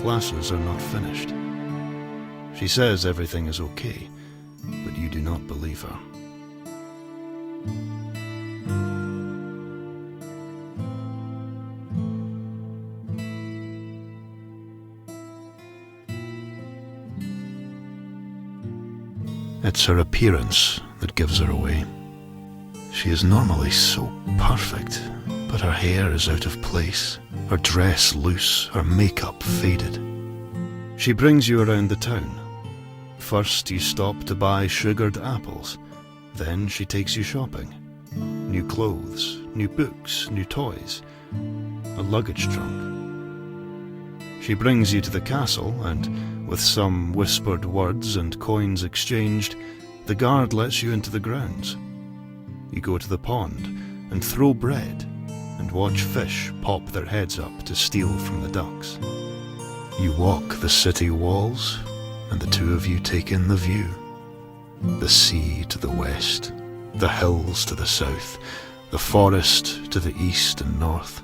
classes are not finished. She says everything is okay, but you do not believe her. It's her appearance that gives her away. She is normally so perfect, but her hair is out of place, her dress loose, her makeup faded. She brings you around the town. First you stop to buy sugared apples, then she takes you shopping. New clothes, new books, new toys, a luggage trunk. She brings you to the castle and, with some whispered words and coins exchanged, the guard lets you into the grounds. You go to the pond and throw bread and watch fish pop their heads up to steal from the ducks. You walk the city walls and the two of you take in the view. The sea to the west, the hills to the south, the forest to the east and north,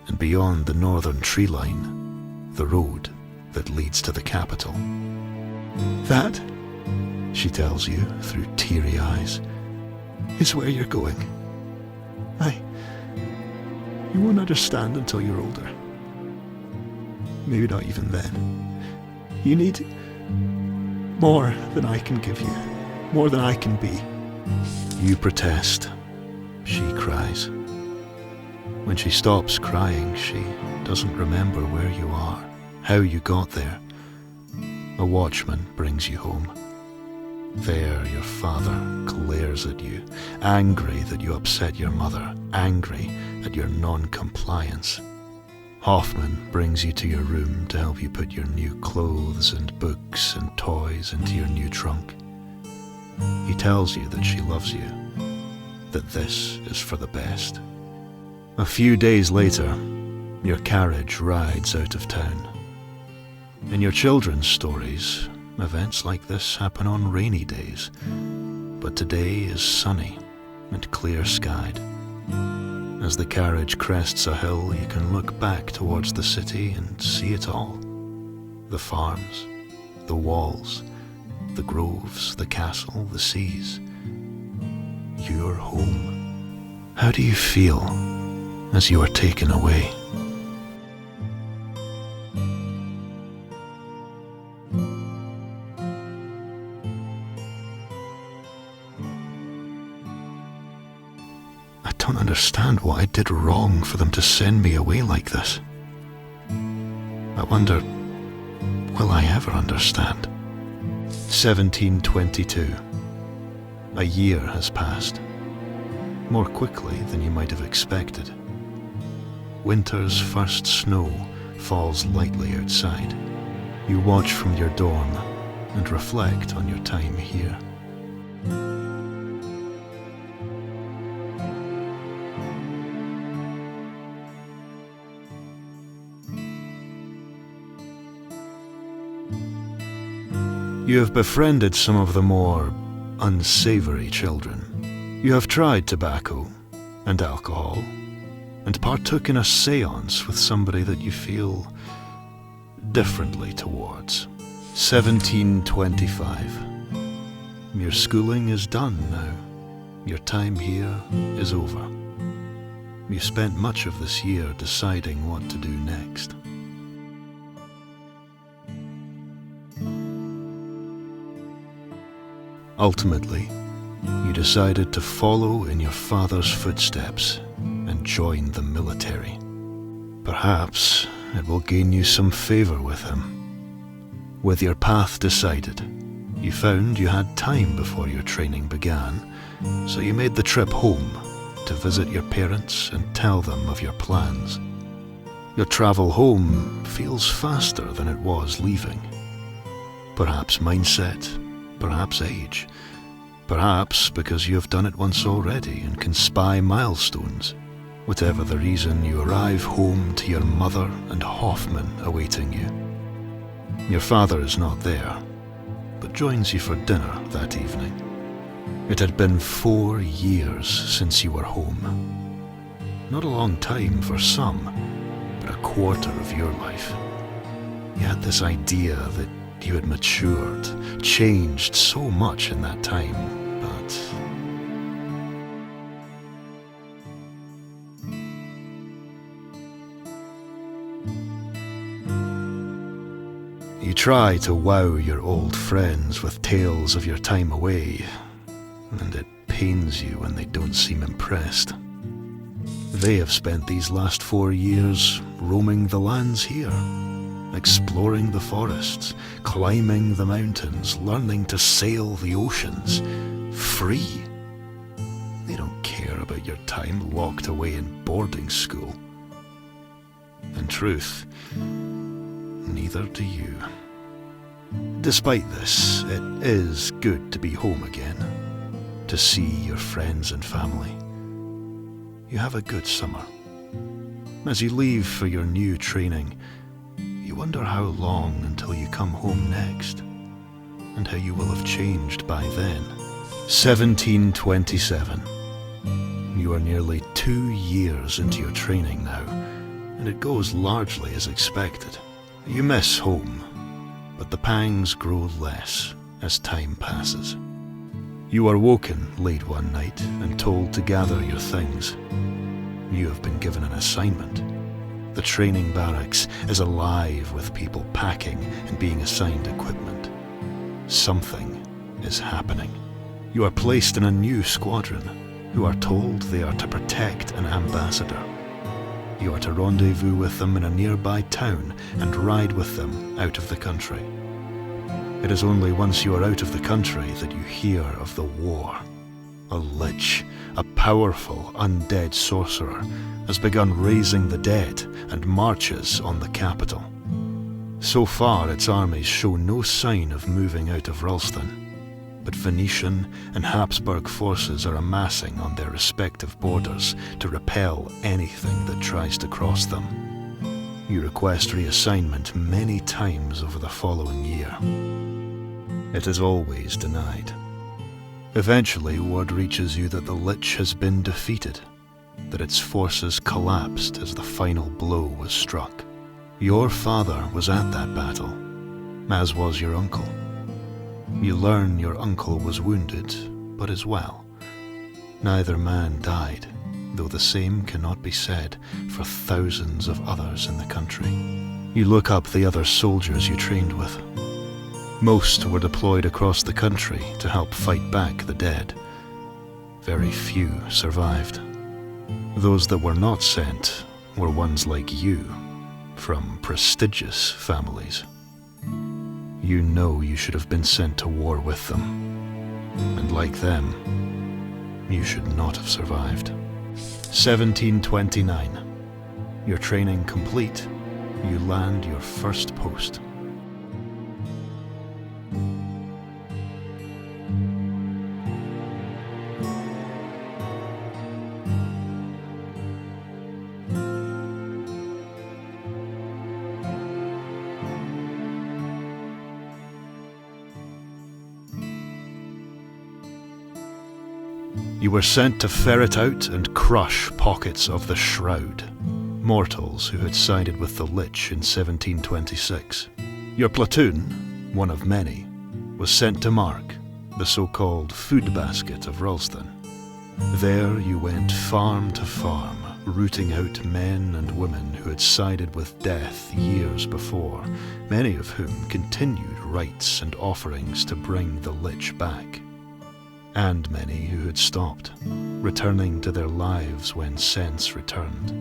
and beyond the northern tree line, the road that leads to the capital. That, she tells you through teary eyes, is where you're going. You won't understand until you're older. Maybe not even then. You need more than I can give you, more than I can be. You protest. She cries. When she stops crying, she doesn't remember where you are, how you got there. A watchman brings you home. There your father glares at you, angry that you upset your mother, angry at your non-compliance. Hoffman brings you to your room to help you put your new clothes and books and toys into your new trunk. He tells you that she loves you, that this is for the best. A few days later, your carriage rides out of town. In your children's stories, events like this happen on rainy days, but today is sunny and clear-skied. As the carriage crests a hill, you can look back towards the city and see it all. The farms, the walls, the groves, the castle, the seas. You're home. How do you feel as you are taken away? I don't understand what I did wrong for them to send me away like this. I wonder, will I ever understand? 1722. A year has passed, more quickly than you might have expected. Winter's first snow falls lightly outside. You watch from your dorm and reflect on your time here. You have befriended some of the more unsavory children. You have tried tobacco and alcohol and partook in a séance with somebody that you feel differently towards. 1725. Your schooling is done now. Your time here is over. You spent much of this year deciding what to do next. Ultimately, you decided to follow in your father's footsteps and join the military. Perhaps it will gain you some favor with him. With your path decided, you found you had time before your training began, so you made the trip home to visit your parents and tell them of your plans. Your travel home feels faster than it was leaving. Perhaps mindset, perhaps age, perhaps because you have done it once already and can spy milestones. Whatever the reason, you arrive home to your mother and Hoffman awaiting you. Your father is not there, but joins you for dinner that evening. It had been 4 years since you were home. Not a long time for some, but a quarter of your life. You had this idea that you had matured, changed so much in that time, but you try to wow your old friends with tales of your time away, and it pains you when they don't seem impressed. They have spent these last 4 years roaming the lands here, exploring the forests, climbing the mountains, learning to sail the oceans, free. They don't care about your time locked away in boarding school. In truth, neither do you. Despite this, it is good to be home again, to see your friends and family. You have a good summer. As you leave for your new training, you wonder how long until you come home next, and how you will have changed by then. 1727. You are nearly 2 years into your training now, and it goes largely as expected. You miss home, but the pangs grow less as time passes. You are woken late one night and told to gather your things. You have been given an assignment. The training barracks is alive with people packing and being assigned equipment. Something is happening. You are placed in a new squadron, who are told they are to protect an ambassador. You are to rendezvous with them in a nearby town and ride with them out of the country. It is only once you are out of the country that you hear of the war. A lich, a powerful undead sorcerer, has begun raising the dead and marches on the capital. So far, its armies show no sign of moving out of Ralston, but Venetian and Habsburg forces are amassing on their respective borders to repel anything that tries to cross them. You request reassignment many times over the following year. It is always denied. Eventually, word reaches you that the Lich has been defeated, that its forces collapsed as the final blow was struck. Your father was at that battle, as was your uncle. You learn your uncle was wounded, but is well. Neither man died, though the same cannot be said for thousands of others in the country. You look up the other soldiers you trained with. Most were deployed across the country to help fight back the dead. Very few survived. Those that were not sent were ones like you, from prestigious families. You know you should have been sent to war with them, and like them, you should not have survived. 1729. Your training complete, you land your first post. You were sent to ferret out and crush pockets of the Shroud, mortals who had sided with the Lich in 1726. Your platoon, one of many, was sent to Mark, the so-called food basket of Ralston. There you went farm to farm, rooting out men and women who had sided with death years before, many of whom continued rites and offerings to bring the Lich back. And many who had stopped, returning to their lives when sense returned.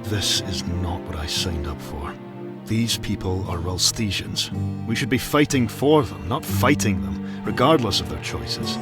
This is not what I signed up for. These people are Ralsthesians. We should be fighting for them, not fighting them, regardless of their choices.